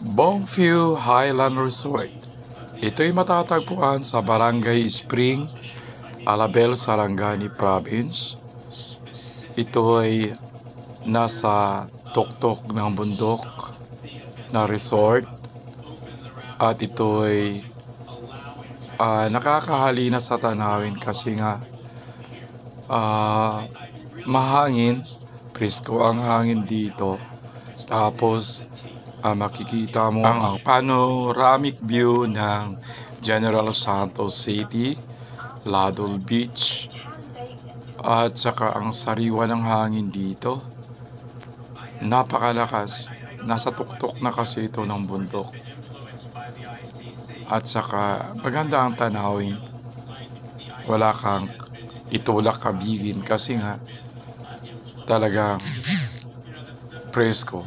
Bongview Highland Resort. Ito'y matatagpuan sa Barangay Spring, Alabel, Sarangani Province. Ito ay nasa tuktok ng bundok na resort at ito ay nakakahalina sa tanawin kasi nga mahangin, presko ang hangin dito. Tapos makikita mo ang panoramic view ng General Santos City, Ladol Beach, at saka ang sariwa ng hangin dito. Napakalakas. Nasa tuktok na kasi ito ng bundok. At saka maganda ang tanawin. Wala kang itulak kabigin kasi nga talagang presko.